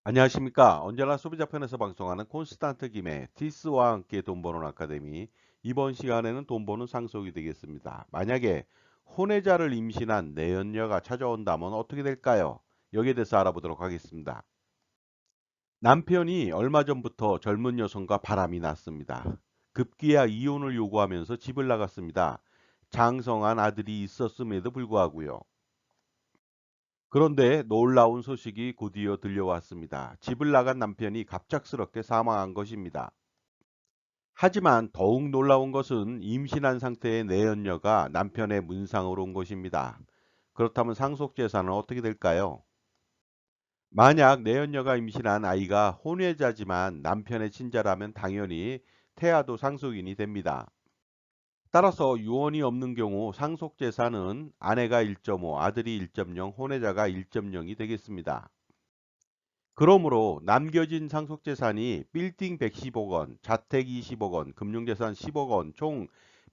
안녕하십니까. 언제나 소비자 편에서 방송하는 콘스탄트 김의 티스와 함께 돈 버는 아카데미. 이번 시간에는 돈 버는 상속이 되겠습니다. 만약에 혼외자를 임신한 내연녀가 찾아온다면 어떻게 될까요? 여기에 대해서 알아보도록 하겠습니다. 남편이 얼마 전부터 젊은 여성과 바람이 났습니다. 급기야 이혼을 요구하면서 집을 나갔습니다. 장성한 아들이 있었음에도 불구하고요. 그런데 놀라운 소식이 곧이어 들려왔습니다. 집을 나간 남편이 갑작스럽게 사망한 것입니다. 하지만 더욱 놀라운 것은 임신한 상태의 내연녀가 남편의 문상으로 온 것입니다. 그렇다면 상속 재산은 어떻게 될까요? 만약 내연녀가 임신한 아이가 혼외자지만 남편의 친자라면 당연히 태아도 상속인이 됩니다. 따라서 유언이 없는 경우 상속 재산은 아내가 1.5, 아들이 1.0, 혼외자가 1.0이 되겠습니다. 그러므로 남겨진 상속재산이 빌딩 110억 원, 자택 20억 원, 금융재산 10억 원, 총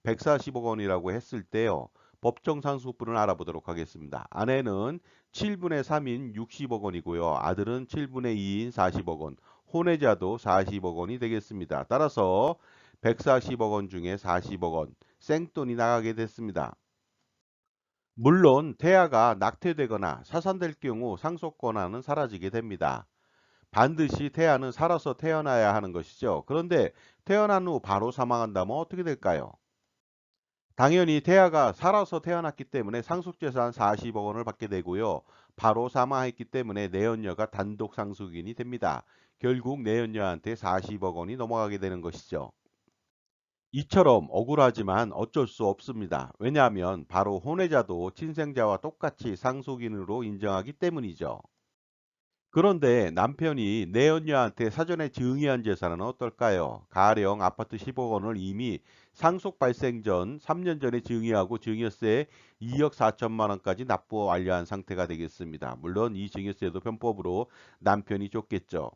140억 원이라고 했을 때요. 법정 상속분을 알아보도록 하겠습니다. 아내는 7분의 3인 60억 원이고요. 아들은 7분의 2인 40억 원, 혼외자도 40억 원이 되겠습니다. 따라서 140억 원 중에 40억 원, 생돈이 나가게 됐습니다. 물론 태아가 낙태되거나 사산될 경우 상속 권한은 사라지게 됩니다. 반드시 태아는 살아서 태어나야 하는 것이죠. 그런데 태어난 후 바로 사망한다면 어떻게 될까요? 당연히 태아가 살아서 태어났기 때문에 상속재산 40억 원을 받게 되고요. 바로 사망했기 때문에 내연녀가 단독 상속인이 됩니다. 결국 내연녀한테 40억 원이 넘어가게 되는 것이죠. 이처럼 억울하지만 어쩔 수 없습니다. 왜냐하면 바로 혼외자도 친생자와 똑같이 상속인으로 인정하기 때문이죠. 그런데 남편이 내연녀한테 사전에 증여한 재산은 어떨까요? 가령 아파트 10억 원을 이미 상속 발생 전 3년 전에 증여하고 증여세 2억 4천만 원까지 납부 완료한 상태가 되겠습니다. 물론 이 증여세도 편법으로 남편이 줬겠죠.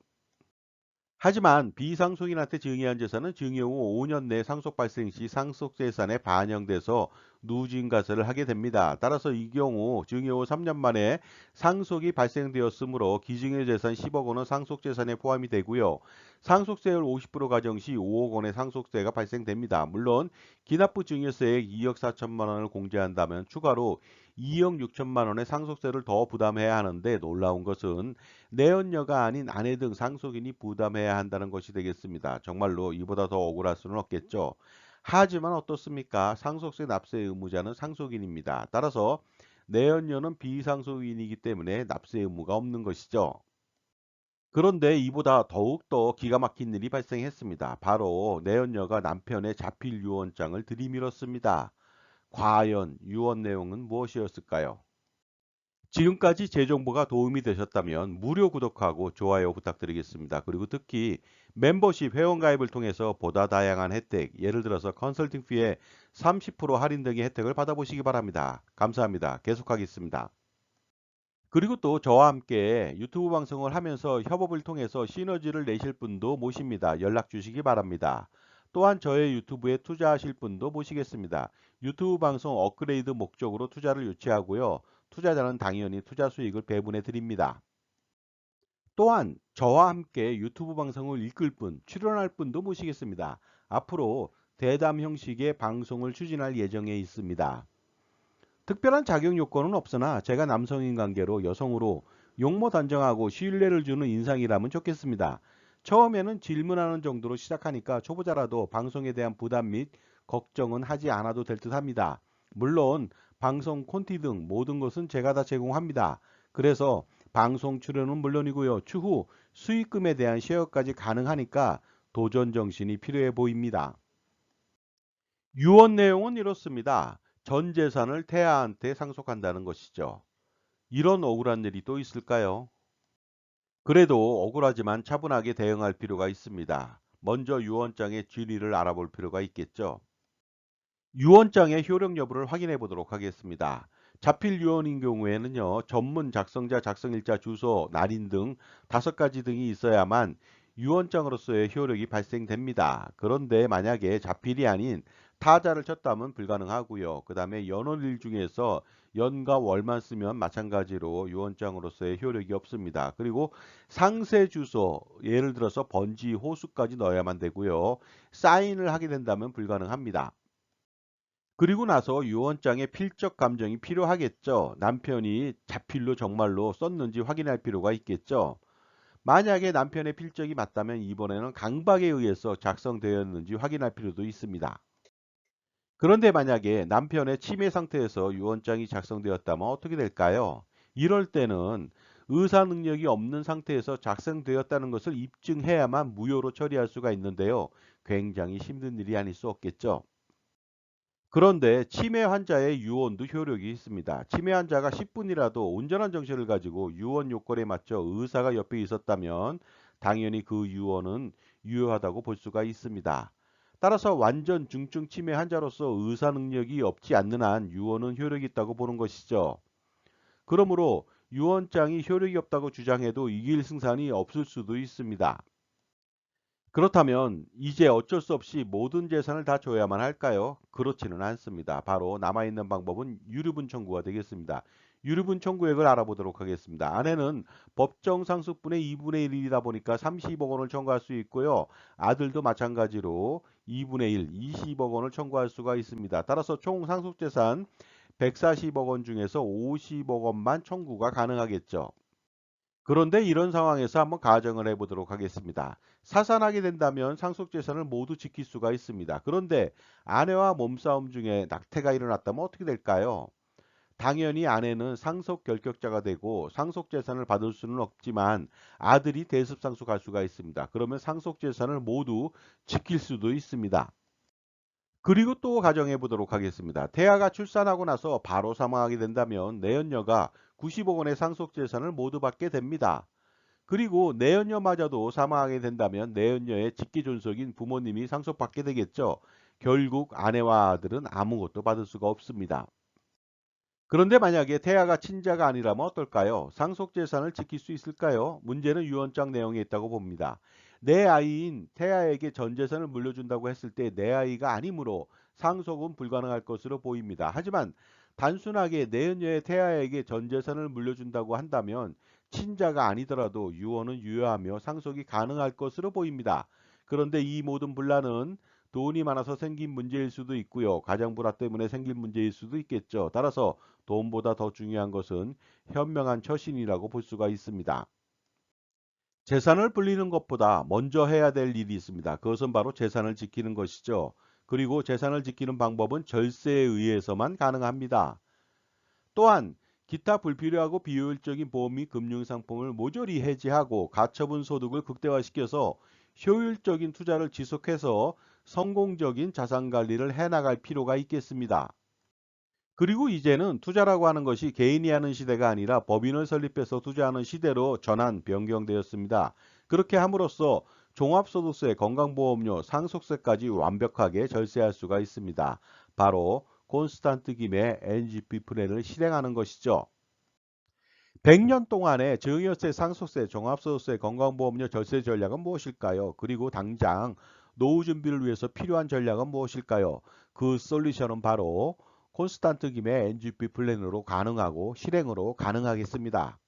하지만 비상속인한테 증여한 재산은 증여 후 5년 내 상속 발생 시 상속재산에 반영돼서 누진과세를 하게 됩니다. 따라서 이 경우 증여 후 3년 만에 상속이 발생되었으므로 기증여 재산 10억 원은 상속재산에 포함이 되고요. 상속세율 50% 가정 시 5억 원의 상속세가 발생됩니다. 물론 기납부 증여세액 2억 4천만 원을 공제한다면 추가로 2억 6천만 원의 상속세를 더 부담해야 하는데 놀라운 것은 내연녀가 아닌 아내 등 상속인이 부담해야 한다는 것이 되겠습니다. 정말로 이보다 더 억울할 수는 없겠죠. 하지만 어떻습니까? 상속세 납세 의무자는 상속인입니다. 따라서 내연녀는 비상속인이기 때문에 납세 의무가 없는 것이죠. 그런데 이보다 더욱더 기가 막힌 일이 발생했습니다. 바로 내연녀가 남편의 자필 유언장을 들이밀었습니다. 과연 유언 내용은 무엇이었을까요? 지금까지 제 정보가 도움이 되셨다면 무료 구독하고 좋아요 부탁드리겠습니다. 그리고 특히 멤버십 회원가입을 통해서 보다 다양한 혜택, 예를 들어서 컨설팅 피에 30% 할인 등의 혜택을 받아보시기 바랍니다. 감사합니다. 계속하겠습니다. 그리고 또 저와 함께 유튜브 방송을 하면서 협업을 통해서 시너지를 내실 분도 모십니다. 연락 주시기 바랍니다. 또한 저의 유튜브에 투자하실 분도 모시겠습니다. 유튜브 방송 업그레이드 목적으로 투자를 유치하고요. 투자자는 당연히 투자 수익을 배분해 드립니다. 또한 저와 함께 유튜브 방송을 이끌 분, 출연할 분도 모시겠습니다. 앞으로 대담 형식의 방송을 추진할 예정에 있습니다. 특별한 자격 요건은 없으나 제가 남성인 관계로 여성으로 용모 단정하고 신뢰를 주는 인상이라면 좋겠습니다. 처음에는 질문하는 정도로 시작하니까 초보자라도 방송에 대한 부담 및 걱정은 하지 않아도 될 듯 합니다. 물론 방송 콘티 등 모든 것은 제가 다 제공합니다. 그래서 방송 출연은 물론이고요. 추후 수익금에 대한 쉐어까지 가능하니까 도전 정신이 필요해 보입니다. 유언 내용은 이렇습니다. 전 재산을 태아한테 상속한다는 것이죠. 이런 억울한 일이 또 있을까요? 그래도 억울하지만 차분하게 대응할 필요가 있습니다. 먼저 유언장의 진위를 알아볼 필요가 있겠죠. 유언장의 효력 여부를 확인해 보도록 하겠습니다. 자필 유언인 경우에는요, 전문 작성자, 작성일자, 주소, 날인 등 5가지 등이 있어야만 유언장으로서의 효력이 발생됩니다. 그런데 만약에 자필이 아닌 타자를 쳤다면 불가능하고요. 그 다음에 연원일 중에서 연과 월만 쓰면 마찬가지로 유언장으로서의 효력이 없습니다. 그리고 상세 주소, 예를 들어서 번지, 호수까지 넣어야만 되고요. 사인을 하게 된다면 불가능합니다. 그리고 나서 유언장에 필적 감정이 필요하겠죠. 남편이 자필로 정말로 썼는지 확인할 필요가 있겠죠. 만약에 남편의 필적이 맞다면 이번에는 강박에 의해서 작성되었는지 확인할 필요도 있습니다. 그런데 만약에 남편의 치매 상태에서 유언장이 작성되었다면 어떻게 될까요? 이럴 때는 의사 능력이 없는 상태에서 작성되었다는 것을 입증해야만 무효로 처리할 수가 있는데요. 굉장히 힘든 일이 아닐 수 없겠죠. 그런데 치매 환자의 유언도 효력이 있습니다. 치매 환자가 10분이라도 온전한 정신을 가지고 유언 요건에 맞춰 의사가 옆에 있었다면 당연히 그 유언은 유효하다고 볼 수가 있습니다. 따라서 완전 중증 치매 환자로서 의사 능력이 없지 않는 한 유언은 효력이 있다고 보는 것이죠. 그러므로 유언장이 효력이 없다고 주장해도 이길 승산이 없을 수도 있습니다. 그렇다면 이제 어쩔 수 없이 모든 재산을 다 줘야만 할까요? 그렇지는 않습니다. 바로 남아있는 방법은 유류분 청구가 되겠습니다. 유류분 청구액을 알아보도록 하겠습니다. 아내는 법정 상속분의 2분의 1이다 보니까 30억 원을 청구할 수 있고요. 아들도 마찬가지로 2분의 1, 20억 원을 청구할 수가 있습니다. 따라서 총 상속재산 140억 원 중에서 50억 원만 청구가 가능하겠죠. 그런데 이런 상황에서 한번 가정을 해보도록 하겠습니다. 사산하게 된다면 상속재산을 모두 지킬 수가 있습니다. 그런데 아내와 몸싸움 중에 낙태가 일어났다면 어떻게 될까요? 당연히 아내는 상속 결격자가 되고 상속재산을 받을 수는 없지만 아들이 대습상속할 수가 있습니다. 그러면 상속재산을 모두 지킬 수도 있습니다. 그리고 또 가정해 보도록 하겠습니다. 태아가 출산하고 나서 바로 사망하게 된다면 내연녀가 90억 원의 상속재산을 모두 받게 됩니다. 그리고 내연녀마저도 사망하게 된다면 내연녀의 직계존속인 부모님이 상속받게 되겠죠. 결국 아내와 아들은 아무것도 받을 수가 없습니다. 그런데 만약에 태아가 친자가 아니라면 어떨까요? 상속재산을 지킬 수 있을까요? 문제는 유언장 내용에 있다고 봅니다. 내 아이인 태아에게 전 재산을 물려준다고 했을 때 내 아이가 아니므로 상속은 불가능할 것으로 보입니다. 하지만 단순하게 내연녀의 태아에게 전 재산을 물려준다고 한다면 친자가 아니더라도 유언은 유효하며 상속이 가능할 것으로 보입니다. 그런데 이 모든 분란은 돈이 많아서 생긴 문제일 수도 있고요. 가정 불화 때문에 생긴 문제일 수도 있겠죠. 따라서 돈보다 더 중요한 것은 현명한 처신이라고 볼 수가 있습니다. 재산을 불리는 것보다 먼저 해야 될 일이 있습니다. 그것은 바로 재산을 지키는 것이죠. 그리고 재산을 지키는 방법은 절세에 의해서만 가능합니다. 또한 기타 불필요하고 비효율적인 보험 및 금융상품을 모조리 해지하고 가처분 소득을 극대화시켜서 효율적인 투자를 지속해서 성공적인 자산 관리를 해나갈 필요가 있겠습니다. 그리고 이제는 투자라고 하는 것이 개인이 하는 시대가 아니라 법인을 설립해서 투자하는 시대로 전환 변경되었습니다. 그렇게 함으로써 종합소득세, 건강보험료, 상속세까지 완벽하게 절세할 수가 있습니다. 바로 콘스탄트 김의 NGP 플랜을 실행하는 것이죠. 100년 동안의 증여세, 상속세, 종합소득세, 건강보험료 절세 전략은 무엇일까요? 그리고 당장 노후 준비를 위해서 필요한 전략은 무엇일까요? 그 솔루션은 바로 콘스탄트 김의 NGP 플랜으로 가능하고 실행으로 가능하겠습니다.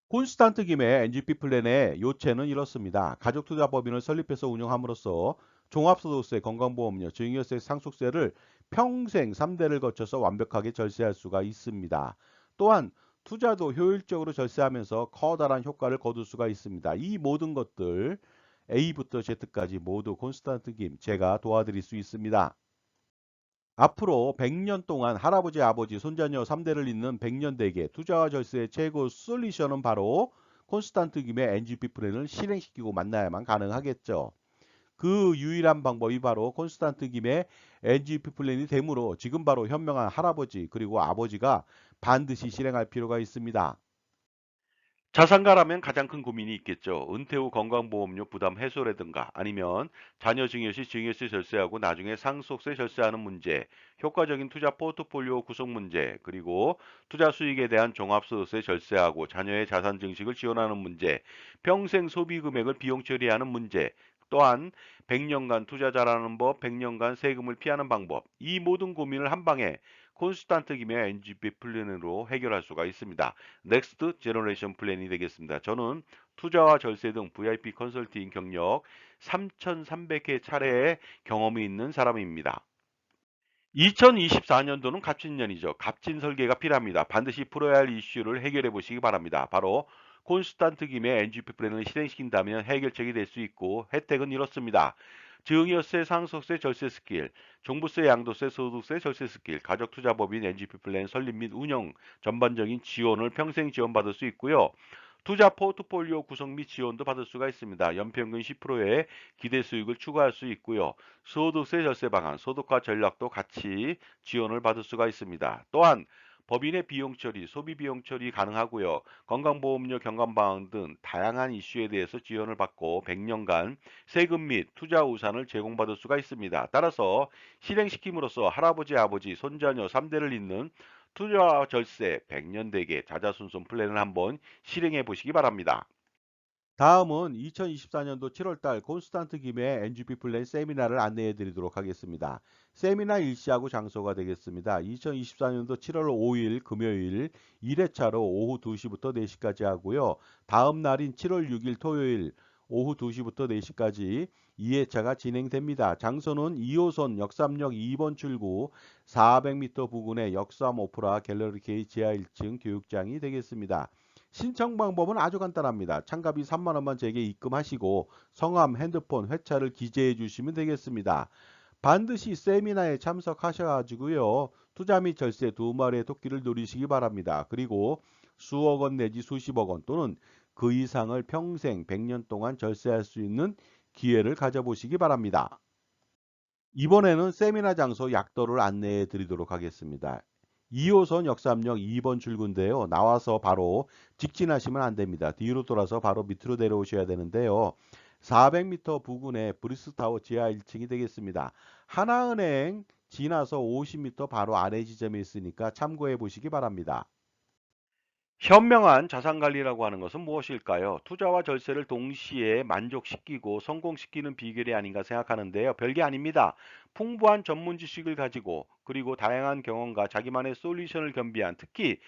콘스탄트 김의 NGP 플랜의 요체는 이렇습니다. 가족투자법인을 설립해서 운영함으로써 종합소득세, 건강보험료, 증여세, 상속세를 평생 3대를 거쳐서 완벽하게 절세할 수가 있습니다. 또한 투자도 효율적으로 절세하면서 커다란 효과를 거둘 수가 있습니다. 이 모든 것들 A부터 Z까지 모두 콘스탄트 김 제가 도와드릴 수 있습니다. 앞으로 100년 동안 할아버지, 아버지, 손자녀 3대를 잇는 100년 대계 투자와 절세의 최고 솔루션은 바로 콘스탄트 김의 NGP 플랜을 실행시키고 만나야만 가능하겠죠. 그 유일한 방법이 바로 콘스탄트 김의 NGP 플랜이 되므로 지금 바로 현명한 할아버지 그리고 아버지가 반드시 실행할 필요가 있습니다. 자산가라면 가장 큰 고민이 있겠죠. 은퇴 후 건강보험료 부담 해소라든가 아니면 자녀 증여 시 증여세 절세하고 나중에 상속세 절세하는 문제, 효과적인 투자 포트폴리오 구성 문제, 그리고 투자 수익에 대한 종합소득세 절세하고 자녀의 자산 증식을 지원하는 문제, 평생 소비 금액을 비용 처리하는 문제, 또한 100년간 투자 잘하는 법, 100년간 세금을 피하는 방법, 이 모든 고민을 한 방에 콘스탄트 김의 NGP 플랜으로 해결할 수가 있습니다. 넥스트 제너레이션 플랜이 되겠습니다. 저는 투자와 절세 등 VIP 컨설팅 경력 3,300회 차례의 경험이 있는 사람입니다. 2024년도는 갑진년이죠. 갑진 설계가 필요합니다. 반드시 풀어야 할 이슈를 해결해 보시기 바랍니다. 바로 콘스탄트 김의 NGP 플랜을 실행시킨다면 해결책이 될 수 있고 혜택은 이렇습니다. 증여세, 상속세, 절세 스킬, 종부세, 양도세, 소득세, 절세 스킬, 가족투자법인 NGP 플랜 설립 및 운영 전반적인 지원을 평생 지원받을 수 있고요. 투자 포트폴리오 구성 및 지원도 받을 수가 있습니다. 연평균 10%의 기대 수익을 추가할 수 있고요. 소득세 절세 방안, 소득과 전략도 같이 지원을 받을 수가 있습니다. 또한 법인의 비용 처리, 소비 비용 처리 가능하고요. 건강보험료 경감 방안 등 다양한 이슈에 대해서 지원을 받고 100년간 세금 및 투자 우산을 제공받을 수가 있습니다. 따라서 실행시킴으로써 할아버지, 아버지, 손자녀 3대를 잇는 투자와 절세 100년 대계 자자손손 플랜을 한번 실행해 보시기 바랍니다. 다음은 2024년도 7월달 콘스탄트 김의 NGP 플랜 세미나를 안내해 드리도록 하겠습니다. 세미나 일시하고 장소가 되겠습니다. 2024년도 7월 5일 금요일 1회차로 오후 2시부터 4시까지 하고요. 다음 날인 7월 6일 토요일 오후 2시부터 4시까지 2회차가 진행됩니다. 장소는 2호선 역삼역 2번 출구 400m 부근의 역삼 오프라 갤러리 K 지하 1층 교육장이 되겠습니다. 신청 방법은 아주 간단합니다. 참가비 3만 원만 제게 입금하시고 성함, 핸드폰, 회차를 기재해 주시면 되겠습니다. 반드시 세미나에 참석하셔가지고요. 투자 및 절세 두 마리의 토끼를 누리시기 바랍니다. 그리고 수억 원 내지 수십억 원 또는 그 이상을 평생 100년 동안 절세할 수 있는 기회를 가져보시기 바랍니다. 이번에는 세미나 장소 약도를 안내해 드리도록 하겠습니다. 2호선 역삼역 2번 출구인데요. 나와서 바로 직진하시면 안 됩니다. 뒤로 돌아서 바로 밑으로 내려오셔야 되는데요. 400m 부근에 브리스타워 지하 1층이 되겠습니다. 하나은행 지나서 50m 바로 아래 지점에 있으니까 참고해 보시기 바랍니다. 현명한 자산관리라고 하는 것은 무엇일까요? 투자와 절세를 동시에 만족시키고 성공시키는 비결이 아닌가 생각하는데요. 별게 아닙니다. 풍부한 전문 지식을 가지고 그리고 다양한 경험과 자기만의 솔루션을 겸비한 특히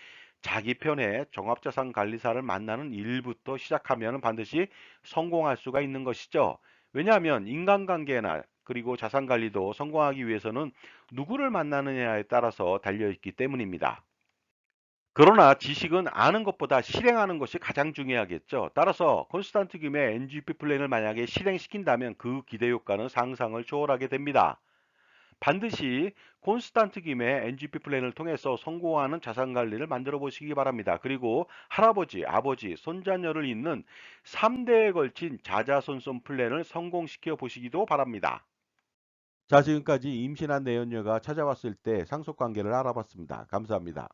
자기 편의 종합자산관리사를 만나는 일부터 시작하면 반드시 성공할 수가 있는 것이죠. 왜냐하면 인간관계나 그리고 자산관리도 성공하기 위해서는 누구를 만나느냐에 따라서 달려있기 때문입니다. 그러나 지식은 아는 것보다 실행하는 것이 가장 중요하겠죠. 따라서 콘스탄트 김의 NGP 플랜을 만약에 실행시킨다면 그 기대 효과는 상상을 초월하게 됩니다. 반드시 콘스탄트 김의 NGP 플랜을 통해서 성공하는 자산 관리를 만들어 보시기 바랍니다. 그리고 할아버지, 아버지, 손자녀를 잇는 3대에 걸친 자자손손 플랜을 성공시켜 보시기도 바랍니다. 자, 지금까지 임신한 내연녀가 찾아왔을 때 상속 관계를 알아봤습니다. 감사합니다.